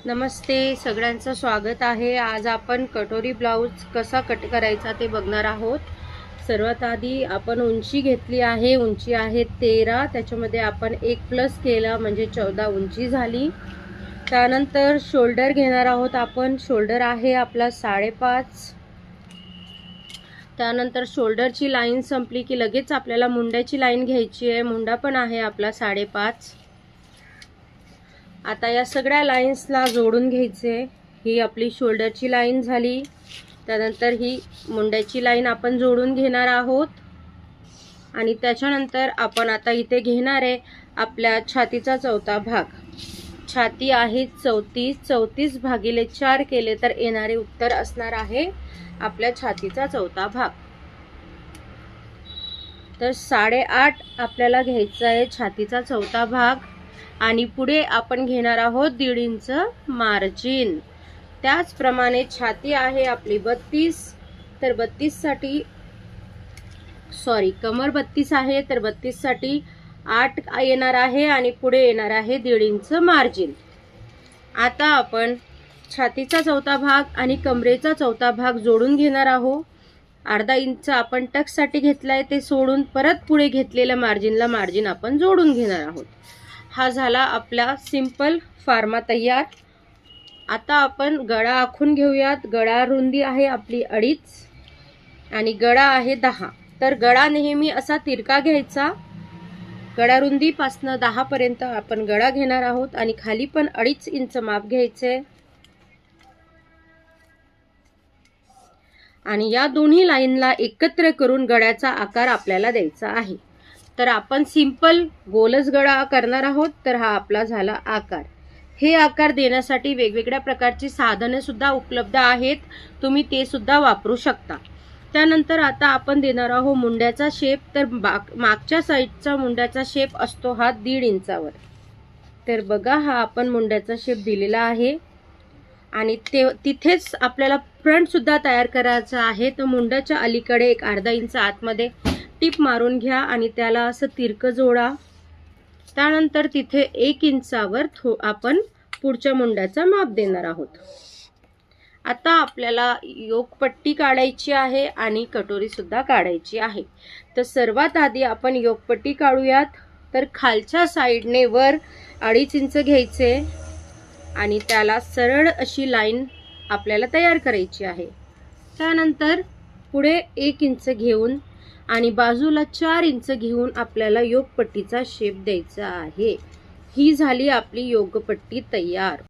नमस्ते, सगळ्यांचं स्वागत आहे। आज आपण कटोरी ब्लाउज कसा कट करायचा ते बघणार आहोत। सर्वात आधी आपण उंची घेतली आहे, उंची आहे 13, त्याच्यामध्ये आपण 1 प्लस केला म्हणजे 14 उंची झाली। त्यानंतर शोल्डर घेणार आहोत आपण, शोल्डर आहे आपला 5.5। त्यानंतर शोल्डरची लाईन संपली की लगेच आपल्याला मुंड्याची लाईन घ्यायची आहे, मुंडा पण आहे आपला 5.5। आता या सगळ्या लाईन्सला जोडून घ्यायचे। ही आपली शोल्डरची लाईन झाली, त्यानंतर ही मुंड्याची लाईन आपण जोडून घेणार आहोत आणि त्याच्यानंतर आपण आता इथे घेणार आहे आपल्या छातीचा चौथा भाग। छाती आहे 34, 34 भागिले 4 केले तर येणारे उत्तर असणार आहे आपल्या छातीचा चौथा भाग। तर 8.5 आपल्याला घ्यायचा आहे छातीचा चौथा भाग आणि पुढे आपण घेणार आहोत 1.5 इंच मार्जिन। त्याचप्रमाणे छाती आहे आपली 32, तर 32 साठी कमर 32 आहे, तर 32 साठी 8 येणार आहे आणि पुढे येणार आहे 1.5 इंच मार्जिन। आता आपण छातीचा चौथा भाग आणि कमरेचा चौथा भाग जोडून घेणार आहोत। 1/2 इंच आपण टक्स साठी घेतलाय ते सोडून परत पुढे घेतलेल्या मार्जिनला मार्जिन आपण जोडून घेणार आहोत। हा झाला आपला सिंपल फार्मा तयार। आता आपण गळा आखून घेऊयात। गळा रुंदी आहे आपली 2.5 आणि गळा आहे 10। तर गळा नेहमी असा तिरका घ्यायचा। गळा रुंदीपासून 10 पर्यंत आपण गळा घेणार आहोत आणि खाली पण 2.5 इंच माप घ्यायचे आणि या दोन्ही लाईनला एकत्र करून गळ्याचा आकार आपल्याला द्यायचा आहे। तर आपण सिंपल गोलच गळा करणार आहोत। तर हा आपला झाला आकार। हे आकार देण्यासाठी वेगवेगळ्या प्रकारची साधने सुद्धा उपलब्ध आहेत, तुम्ही ते सुद्धा वापरू शकता। त्यानंतर आता आपण देणार आहोत मुंड्याचा शेप। तर मागच्या साईडचा मुंड्याचा शेप असतो हा 1.5 इंचावर। तर बघा हा आपण मुंड्याचा शेप दिलेला आहे आणि तिथेच आपल्याला फ्रंट सुद्धा तयार करायचा आहे। तर मुंड्याच्या अलीकडे एक 1/2 इंच आतमध्ये टिप मारून घ्या आणि त्याला असं तिरकं जोडा। त्यानंतर तिथे 1 इंचावर आपण पुढच्या मुंड्याचा माप देणार आहोत। आता आपल्याला योकपट्टी काढायची आहे आणि कटोरी सुद्धा काढायची आहे। तर सर्वात आधी आपण योकपट्टी काढूयात। तर खालच्या साईडने वर 2.5 इंच घ्यायचे आणि त्याला सरळ अशी लाईन आपल्याला तयार करायची आहे। त्यानंतर पुढे 1 इंच घेऊन आणि बाजूला 4 इंच घेऊन आपल्याला योकपट्टीचा शेप द्यायचा आहे। ही झाली आपली योकपट्टी तयार।